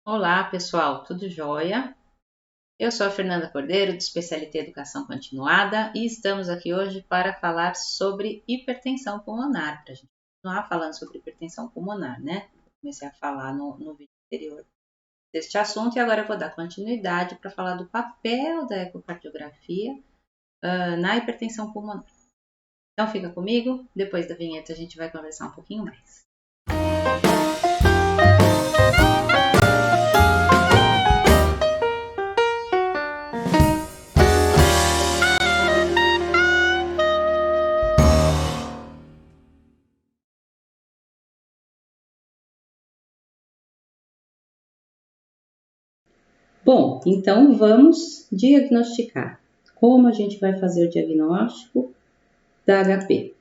Olá, pessoal, tudo jóia? Eu sou a Fernanda Cordeiro, do Especialité Educação Continuada, e estamos aqui hoje para falar sobre hipertensão pulmonar, para a gente continuar falando sobre hipertensão pulmonar, né? Comecei a falar no vídeo anterior deste assunto e agora eu vou dar continuidade para falar do papel da ecocardiografia na hipertensão pulmonar. Então fica comigo, depois da vinheta a gente vai conversar um pouquinho mais. Bom, então vamos diagnosticar. Como a gente vai fazer o diagnóstico da HP?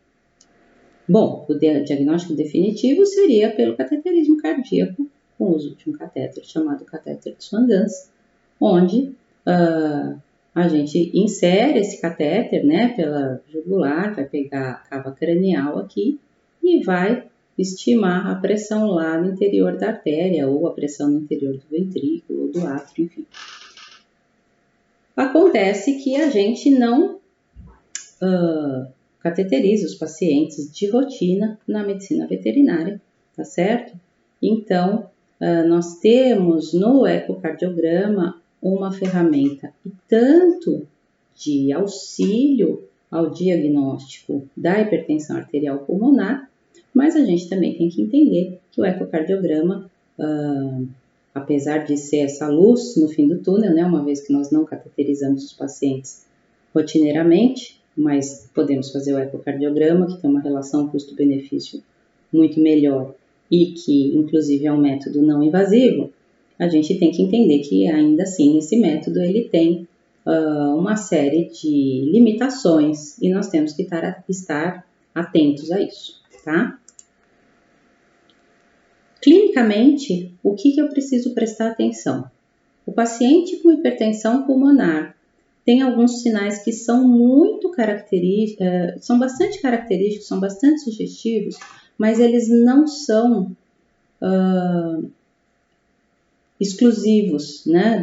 Bom, o diagnóstico definitivo seria pelo cateterismo cardíaco, com o uso de um catéter chamado catéter de Swan-Ganz, onde a gente insere esse catéter, né, pela jugular, vai pegar a cava cranial aqui e vai estimar a pressão lá no interior da artéria ou a pressão no interior do ventrículo ou do átrio, enfim. Acontece que a gente não cateteriza os pacientes de rotina na medicina veterinária, tá certo? Então, nós temos no ecocardiograma uma ferramenta tanto de auxílio ao diagnóstico da hipertensão arterial pulmonar, mas a gente também tem que entender que o ecocardiograma, apesar de ser essa luz no fim do túnel, né, uma vez que nós não cateterizamos os pacientes rotineiramente, mas podemos fazer o ecocardiograma, que tem uma relação custo-benefício muito melhor e que, inclusive, é um método não invasivo, a gente tem que entender que, ainda assim, esse método ele tem uma série de limitações e nós temos que estar atentos a isso, tá? Clinicamente, o que eu preciso prestar atenção? O paciente com hipertensão pulmonar tem alguns sinais que são muito característicos, são bastante característicos, são bastante sugestivos, mas eles não são exclusivos, né,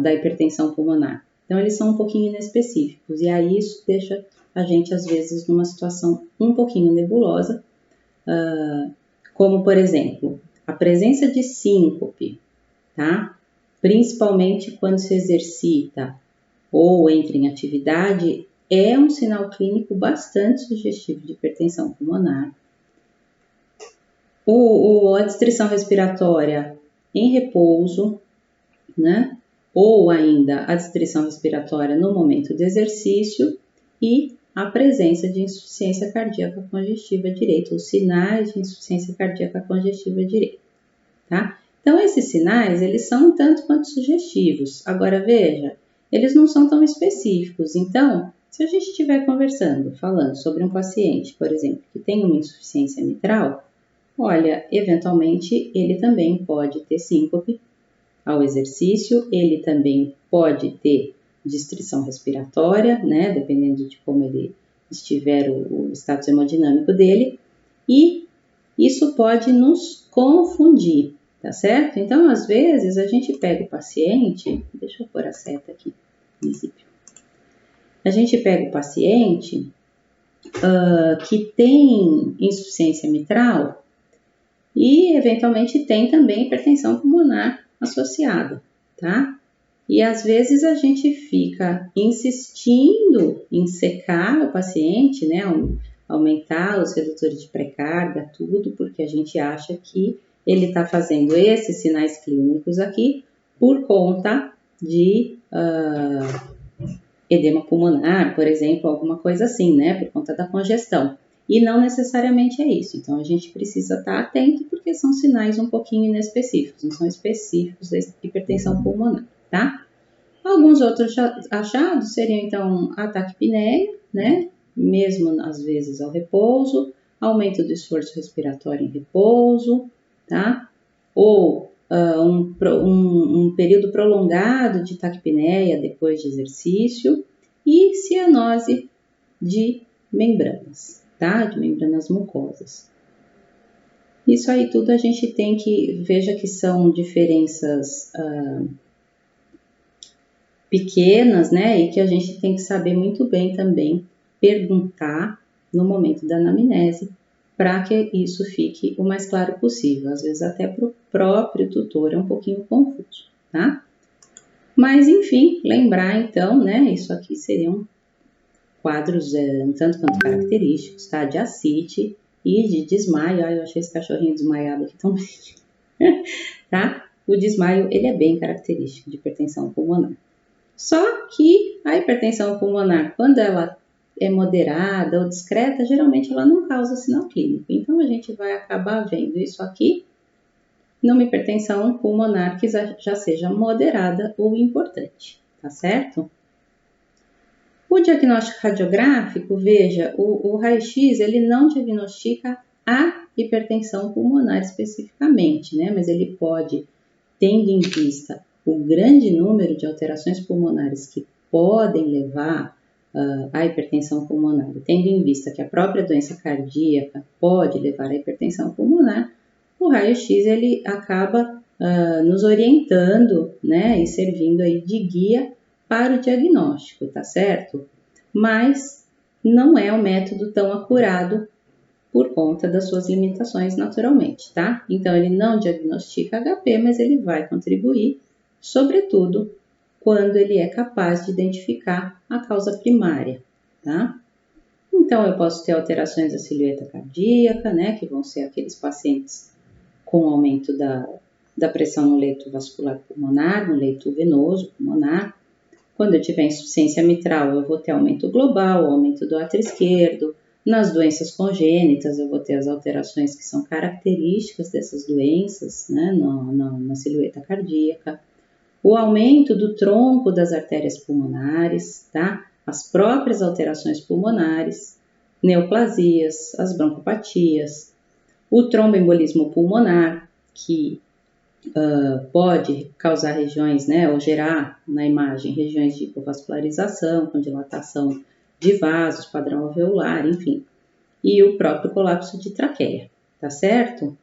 da hipertensão pulmonar. Então, eles são um pouquinho inespecíficos, e aí isso deixa a gente, às vezes, numa situação um pouquinho nebulosa, como, por exemplo, a presença de síncope, tá? Principalmente quando se exercita ou entra em atividade, é um sinal clínico bastante sugestivo de hipertensão pulmonar. A restrição respiratória em repouso, né? Ou ainda a restrição respiratória no momento do exercício e a presença de insuficiência cardíaca congestiva direita, ou sinais de insuficiência cardíaca congestiva direita, tá? Então, esses sinais, eles são um tanto quanto sugestivos. Agora, veja, eles não são tão específicos. Então, se a gente estiver falando sobre um paciente, por exemplo, que tem uma insuficiência mitral, olha, eventualmente ele também pode ter síncope ao exercício, ele também pode ter distrição respiratória, né, dependendo de como ele estiver o status hemodinâmico dele, e isso pode nos confundir, tá certo? Então, às vezes, a gente pega o paciente, deixa eu pôr a seta aqui, visível. A gente pega o paciente que tem insuficiência mitral e, eventualmente, tem também hipertensão pulmonar associada, tá? E, às vezes, a gente fica insistindo em secar o paciente, né? Aumentar os redutores de pré-carga, tudo, porque a gente acha que ele está fazendo esses sinais clínicos aqui por conta de edema pulmonar, por exemplo, alguma coisa assim, né? Por conta da congestão. E não necessariamente é isso. Então, a gente precisa estar atento porque são sinais um pouquinho inespecíficos, não são específicos da hipertensão pulmonar, tá? Alguns outros achados seriam, então, a taquipneia, né? Mesmo às vezes ao repouso, aumento do esforço respiratório em repouso, tá? Ou um período prolongado de taquipneia depois de exercício e cianose de membranas, tá? De membranas mucosas. Isso aí tudo a gente tem que, veja que são diferenças pequenas, né? E que a gente tem que saber muito bem também perguntar no momento da anamnese para que isso fique o mais claro possível. Às vezes até para o próprio tutor é um pouquinho confuso, tá? Mas, enfim, lembrar então, né? Isso aqui seriam quadros um tanto quanto característicos, tá? De ascite e de desmaio. Ai, eu achei esse cachorrinho desmaiado aqui tão bonitinho. Tá? O desmaio, ele é bem característico de hipertensão pulmonar. Só que a hipertensão pulmonar, quando ela é moderada ou discreta, geralmente ela não causa sinal clínico. Então, a gente vai acabar vendo isso aqui numa hipertensão pulmonar que já seja moderada ou importante, tá certo? O diagnóstico radiográfico, veja, o raio-x ele não diagnostica a hipertensão pulmonar especificamente, né? Mas ele pode, tendo em vista o grande número de alterações pulmonares que podem levar à hipertensão pulmonar, e tendo em vista que a própria doença cardíaca pode levar à hipertensão pulmonar, o raio-x ele acaba nos orientando, né, e servindo aí de guia para o diagnóstico, tá certo? Mas não é um método tão acurado por conta das suas limitações naturalmente, tá? Então, ele não diagnostica HP, mas ele vai contribuir, sobretudo, quando ele é capaz de identificar a causa primária, tá? Então, eu posso ter alterações da silhueta cardíaca, né, que vão ser aqueles pacientes com aumento da pressão no leito vascular pulmonar, no leito venoso pulmonar. Quando eu tiver insuficiência mitral, eu vou ter aumento global, aumento do átrio esquerdo. Nas doenças congênitas, eu vou ter as alterações que são características dessas doenças, né, na silhueta cardíaca. O aumento do tronco das artérias pulmonares, tá? As próprias alterações pulmonares, neoplasias, as broncopatias, o tromboembolismo pulmonar, que pode causar regiões, né, ou gerar na imagem regiões de hipovascularização, com dilatação de vasos, padrão alveolar, enfim, e o próprio colapso de traqueia, tá certo?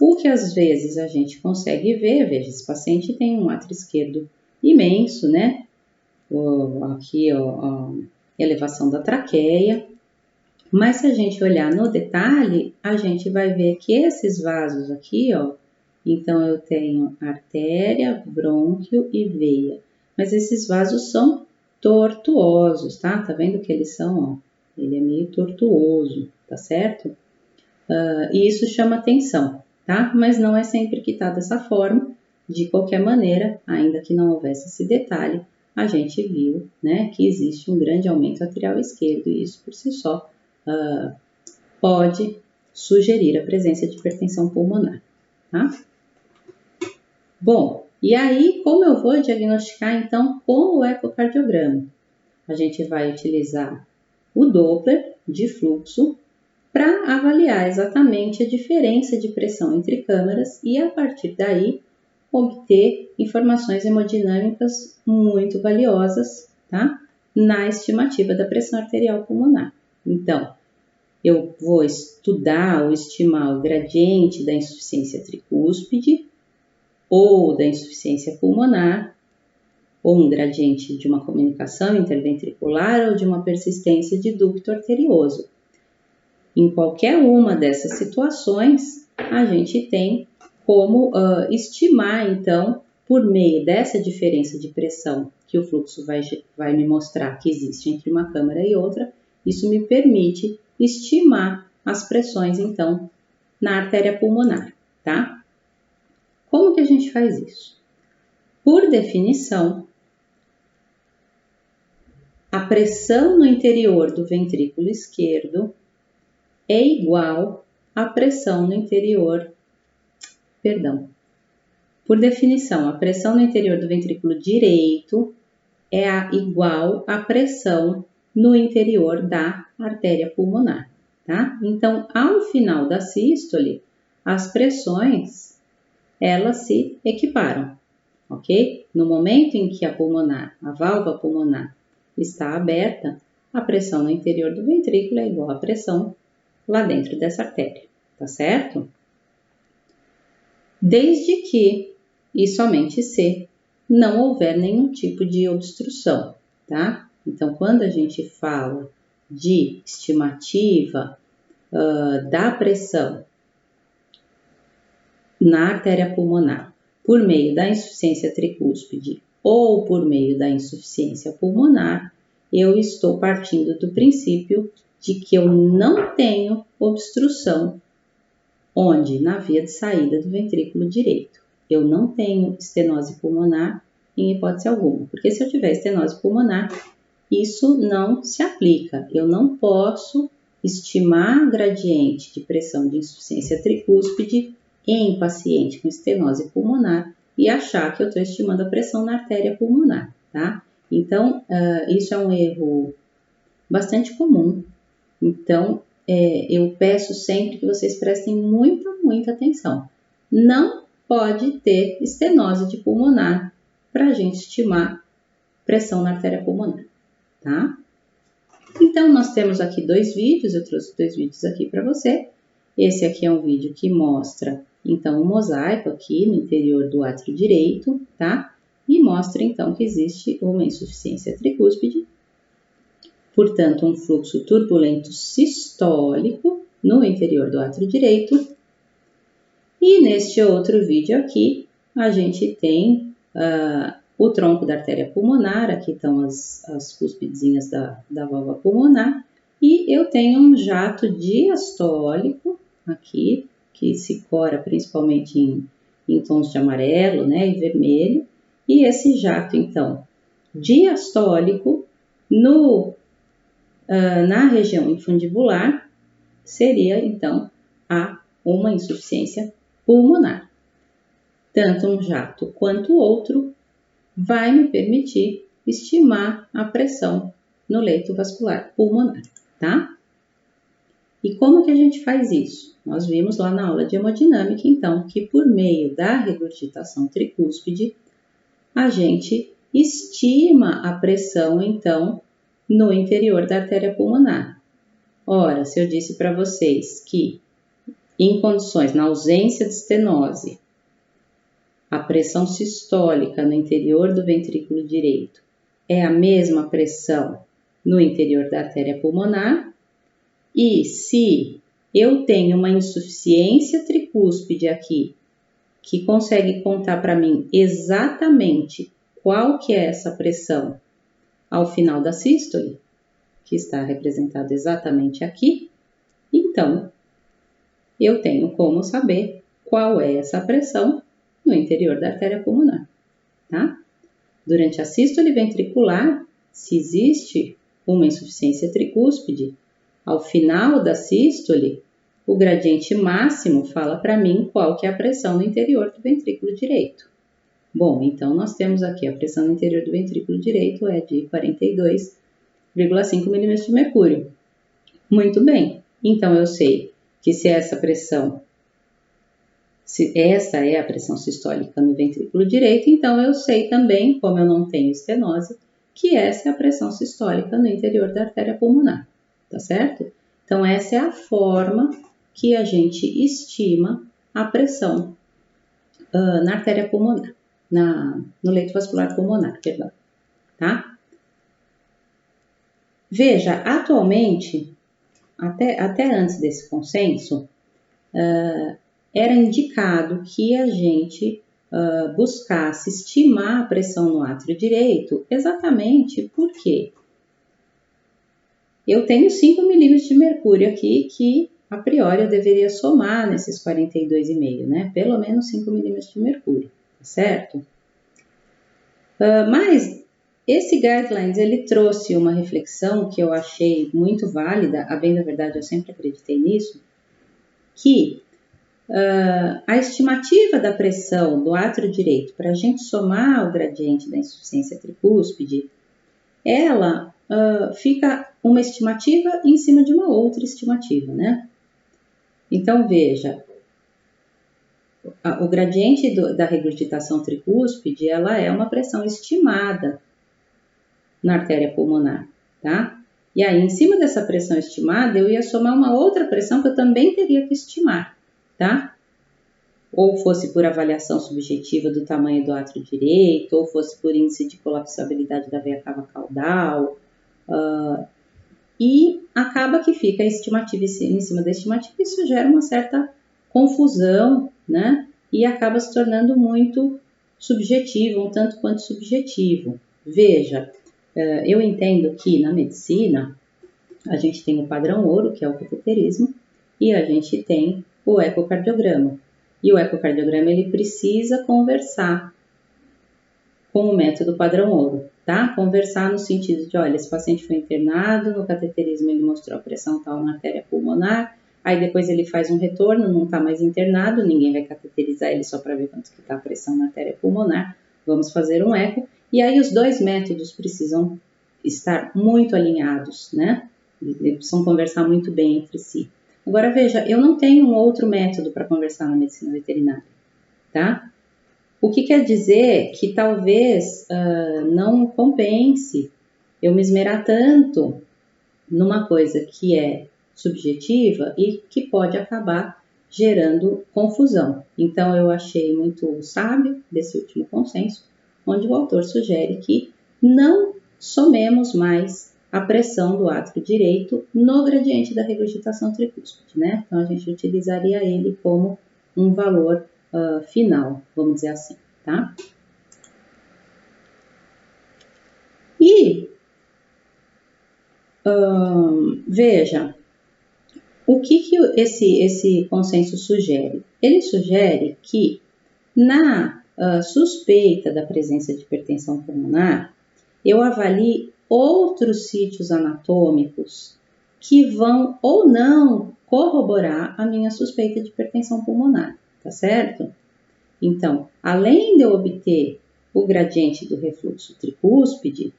O que às vezes a gente consegue ver, veja, esse paciente tem um átrio esquerdo imenso, né, aqui a elevação da traqueia, mas se a gente olhar no detalhe, a gente vai ver que esses vasos aqui, ó, então, eu tenho artéria, brônquio e veia. Mas esses vasos são tortuosos, tá? Tá vendo que eles são, ó? Ele é meio tortuoso, tá certo? E isso chama atenção, tá? Mas não é sempre que tá dessa forma. De qualquer maneira, ainda que não houvesse esse detalhe, a gente viu, né, que existe um grande aumento atrial esquerdo e isso por si só pode sugerir a presença de hipertensão pulmonar, tá? Bom, e aí como eu vou diagnosticar então com o ecocardiograma? A gente vai utilizar o Doppler de fluxo para avaliar exatamente a diferença de pressão entre câmaras e a partir daí obter informações hemodinâmicas muito valiosas, tá? Na estimativa da pressão arterial pulmonar. Então, eu vou estudar ou estimar o gradiente da insuficiência tricúspide, ou da insuficiência pulmonar, ou um gradiente de uma comunicação interventricular ou de uma persistência de ducto arterioso. Em qualquer uma dessas situações, a gente tem como estimar, então, por meio dessa diferença de pressão que o fluxo vai me mostrar que existe entre uma câmara e outra, isso me permite estimar as pressões, então, na artéria pulmonar, tá? Como que a gente faz isso? Por definição, a pressão no interior do ventrículo esquerdo é igual à pressão no interior, Por definição, a pressão no interior do ventrículo direito é igual à pressão no interior da artéria pulmonar, tá? Então, ao final da sístole, as pressões elas se equiparam, ok? No momento em que a válvula pulmonar está aberta, a pressão no interior do ventrículo é igual à pressão lá dentro dessa artéria, tá certo? desde que, e somente se, não houver nenhum tipo de obstrução, tá? Então, quando a gente fala de estimativa da pressão na artéria pulmonar por meio da insuficiência tricúspide ou por meio da insuficiência pulmonar, eu estou partindo do princípio de que eu não tenho obstrução onde? Na via de saída do ventrículo direito. Eu não tenho estenose pulmonar em hipótese alguma, porque se eu tiver estenose pulmonar, isso não se aplica. Eu não posso estimar gradiente de pressão de insuficiência tricúspide em paciente com estenose pulmonar e achar que eu estou estimando a pressão na artéria pulmonar, tá? Então, isso é um erro bastante comum. Então, eu peço sempre que vocês prestem muita atenção. Não pode ter estenose de pulmonar para a gente estimar pressão na artéria pulmonar, tá? Então, nós temos aqui 2 vídeos, eu trouxe 2 vídeos aqui para você. Esse aqui é um vídeo que mostra, então, um mosaico aqui no interior do átrio direito, tá? E mostra, então, que existe uma insuficiência tricúspide, portanto, um fluxo turbulento sistólico no interior do átrio direito. E neste outro vídeo aqui, a gente tem o tronco da artéria pulmonar, aqui estão as cúspidezinhas da válvula pulmonar, e eu tenho um jato diastólico aqui, que se cora principalmente em tons de amarelo, né, e vermelho, e esse jato, então, diastólico, na região infundibular, seria, então, uma insuficiência pulmonar. Tanto um jato quanto o outro vai me permitir estimar a pressão no leito vascular pulmonar, tá? E como que a gente faz isso? Nós vimos lá na aula de hemodinâmica, então, que por meio da regurgitação tricúspide, a gente estima a pressão, então, no interior da artéria pulmonar. Ora, se eu disse para vocês que em condições, na ausência de estenose, a pressão sistólica no interior do ventrículo direito é a mesma pressão no interior da artéria pulmonar, e se eu tenho uma insuficiência tricúspide aqui, que consegue contar para mim exatamente qual que é essa pressão ao final da sístole, que está representado exatamente aqui, então eu tenho como saber qual é essa pressão no interior da artéria pulmonar, tá? Durante a sístole ventricular, se existe uma insuficiência tricúspide, ao final da sístole, o gradiente máximo fala para mim qual que é a pressão no interior do ventrículo direito. Bom, então nós temos aqui a pressão no interior do ventrículo direito é de 42,5 milímetros de mercúrio. Muito bem, então eu sei que se essa é a pressão sistólica no ventrículo direito, então eu sei também, como eu não tenho estenose, que essa é a pressão sistólica no interior da artéria pulmonar, tá certo? Então essa é a forma que a gente estima a pressão na artéria pulmonar, no leito vascular pulmonar, perdão, tá? Veja, atualmente, até antes desse consenso, era indicado que a gente buscasse estimar a pressão no átrio direito, exatamente porque eu tenho 5 milímetros de mercúrio aqui que, a priori, eu deveria somar nesses 42,5, né? Pelo menos 5 milímetros de mercúrio, tá certo? Mas esse guidelines, ele trouxe uma reflexão que eu achei muito válida, a bem da verdade eu sempre acreditei nisso, que a estimativa da pressão do átrio direito para a gente somar o gradiente da insuficiência tricúspide, ela fica uma estimativa em cima de uma outra estimativa, né? Então, veja, o gradiente da regurgitação tricúspide, ela é uma pressão estimada na artéria pulmonar, tá? E aí, em cima dessa pressão estimada, eu ia somar uma outra pressão que eu também teria que estimar, tá? ou fosse por avaliação subjetiva do tamanho do átrio direito, ou fosse por índice de colapsabilidade da veia cava caudal, e acaba que fica a estimativa em cima da estimativa, e isso gera uma certa confusão, né? E acaba se tornando muito subjetivo, um tanto quanto subjetivo. Veja, eu entendo que na medicina a gente tem o padrão ouro, que é o cateterismo, e a gente tem o ecocardiograma. E o ecocardiograma ele precisa conversar com o método padrão ouro, tá? Conversar no sentido de, olha, esse paciente foi internado, no cateterismo ele mostrou a pressão tal na artéria pulmonar, aí depois ele faz um retorno, não está mais internado, ninguém vai cateterizar ele só para ver quanto que está a pressão na artéria pulmonar, vamos fazer um eco, e aí os dois métodos precisam estar muito alinhados, né? Eles precisam conversar muito bem entre si. Agora veja, eu não tenho um outro método para conversar na medicina veterinária, tá? O que quer dizer que talvez não compense eu me esmerar tanto numa coisa que é subjetiva e que pode acabar gerando confusão. Então, eu achei muito sábio desse último consenso, onde o autor sugere que não somemos mais a pressão do átrio direito no gradiente da regurgitação tricúspide, né? Então, a gente utilizaria ele como um valor final, vamos dizer assim, tá? E, veja, o que esse consenso sugere? Ele sugere que na suspeita da presença de hipertensão pulmonar, eu avalie outros sítios anatômicos que vão ou não corroborar a minha suspeita de hipertensão pulmonar, tá certo? Então, além de eu obter o gradiente do refluxo tricúspide,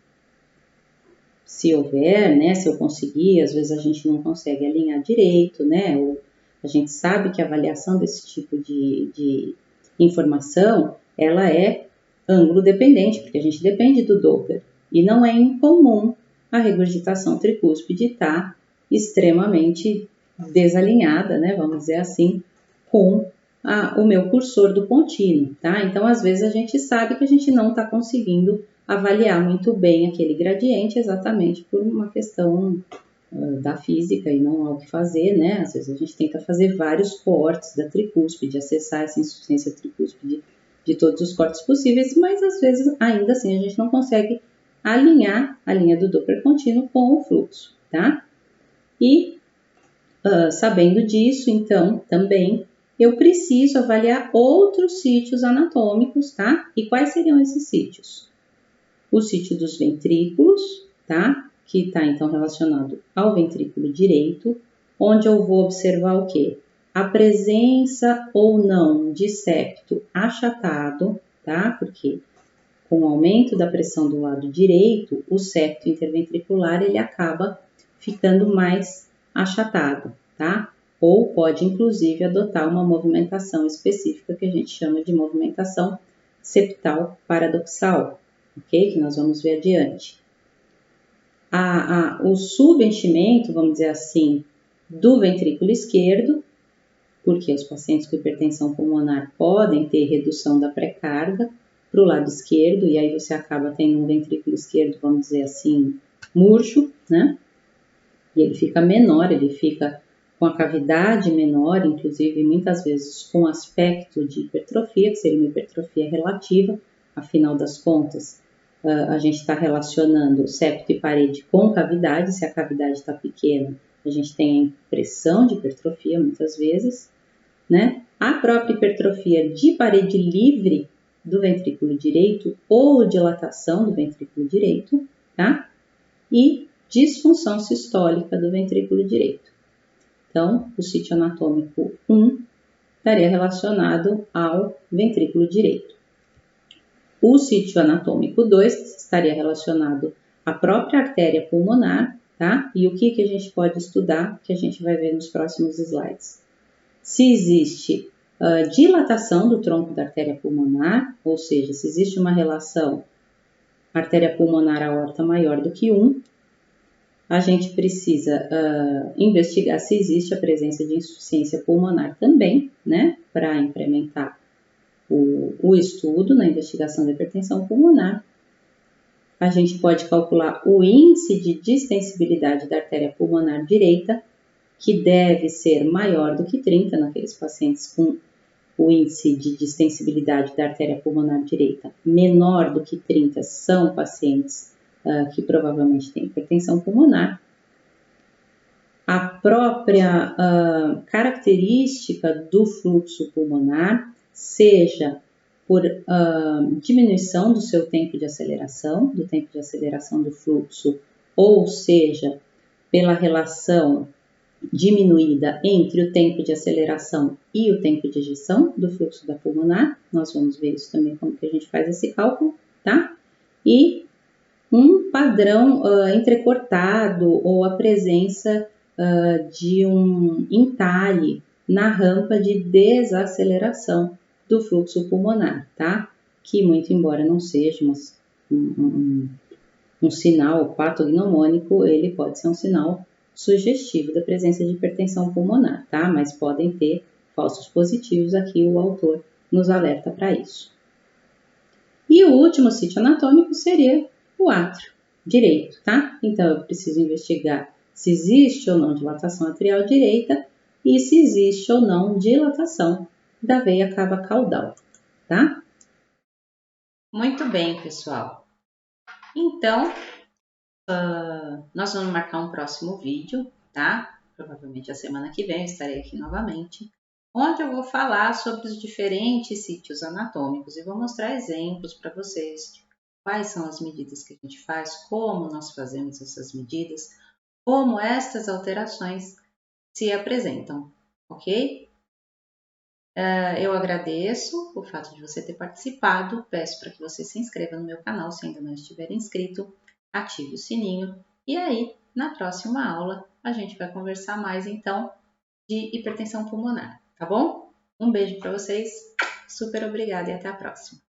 se houver, né, se eu conseguir, às vezes a gente não consegue alinhar direito, né, ou a gente sabe que a avaliação desse tipo de informação, ela é ângulo dependente, porque a gente depende do Doppler, e não é incomum a regurgitação tricúspide estar extremamente desalinhada, né, vamos dizer assim, com o meu cursor do contínuo, tá? Então, às vezes a gente sabe que a gente não está conseguindo avaliar muito bem aquele gradiente exatamente por uma questão da física e não há o que fazer, né? Às vezes a gente tenta fazer vários cortes da tricúspide, acessar essa insuficiência tricúspide de todos os cortes possíveis, mas às vezes ainda assim a gente não consegue alinhar a linha do Doppler contínuo com o fluxo, tá? E sabendo disso, então, também eu preciso avaliar outros sítios anatômicos, tá? E quais seriam esses sítios? O sítio dos ventrículos, tá? Que está então relacionado ao ventrículo direito, onde eu vou observar o quê? A presença ou não de septo achatado, tá? Porque com o aumento da pressão do lado direito, o septo interventricular ele acaba ficando mais achatado, tá? Ou pode inclusive adotar uma movimentação específica que a gente chama de movimentação septal paradoxal, ok? Que nós vamos ver adiante. O subenchimento, vamos dizer assim, do ventrículo esquerdo, porque os pacientes com hipertensão pulmonar podem ter redução da pré-carga para o lado esquerdo, e aí você acaba tendo um ventrículo esquerdo, vamos dizer assim, murcho, né? E ele fica menor, ele fica com a cavidade menor, inclusive muitas vezes com aspecto de hipertrofia, que seria uma hipertrofia relativa, afinal das contas, a gente está relacionando septo e parede com cavidade, se a cavidade está pequena, a gente tem a impressão de hipertrofia muitas vezes, né? A própria hipertrofia de parede livre do ventrículo direito ou dilatação do ventrículo direito, tá? E disfunção sistólica do ventrículo direito. Então, o sítio anatômico 1 estaria relacionado ao ventrículo direito. O sítio anatômico 2 estaria relacionado à própria artéria pulmonar, tá? E o que a gente pode estudar, que a gente vai ver nos próximos slides. Se existe dilatação do tronco da artéria pulmonar, ou seja, se existe uma relação artéria pulmonar aorta maior do que 1, a gente precisa investigar se existe a presença de insuficiência pulmonar também, né, para implementar o estudo na investigação da hipertensão pulmonar. A gente pode calcular o índice de distensibilidade da artéria pulmonar direita, que deve ser maior do que 30 naqueles pacientes com o índice de distensibilidade da artéria pulmonar direita menor do que 30 são pacientes que provavelmente têm hipertensão pulmonar. A própria característica do fluxo pulmonar, seja por diminuição do seu tempo de aceleração, do fluxo, ou seja, pela relação diminuída entre o tempo de aceleração e o tempo de ejeção do fluxo da pulmonar. Nós vamos ver isso também, como que a gente faz esse cálculo, tá? E um padrão entrecortado ou a presença de um entalhe na rampa de desaceleração do fluxo pulmonar, tá? Que, muito embora não seja um sinal patognomônico, ele pode ser um sinal sugestivo da presença de hipertensão pulmonar, tá? Mas podem ter falsos positivos, aqui o autor nos alerta para isso. E o último sítio anatômico seria o átrio direito, tá? Então, eu preciso investigar se existe ou não dilatação atrial direita e se existe ou não dilatação da veia cava caudal, tá? Muito bem, pessoal. Então, nós vamos marcar um próximo vídeo, tá? Provavelmente a semana que vem eu estarei aqui novamente, onde eu vou falar sobre os diferentes sítios anatômicos e vou mostrar exemplos para vocês de quais são as medidas que a gente faz, como nós fazemos essas medidas, como estas alterações se apresentam, ok? Eu agradeço o fato de você ter participado, peço para que você se inscreva no meu canal se ainda não estiver inscrito, ative o sininho e aí, na próxima aula, a gente vai conversar mais então de hipertensão pulmonar, tá bom? Um beijo para vocês, super obrigada e até a próxima!